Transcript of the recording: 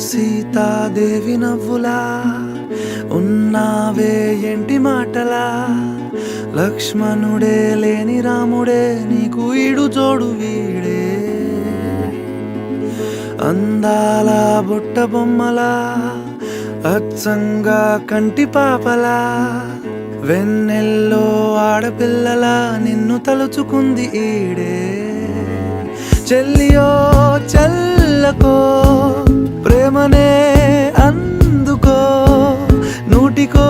సీతాదేవి నవ్వులా ఉన్నావే ఎంటి మాటలా లక్ష్మణుడే లేని రాముడే నీకు ఈడు జోడు వీడే అందాల బుట్ట బొమ్మలా అచ్చంగా కంటి పాపలా వెన్నెల్లో ఆడపిల్లలా నిన్ను తలుచుకుంది ఈడే చెల్లియో చల్లకో ప్రేమనే అందుకో నూటికో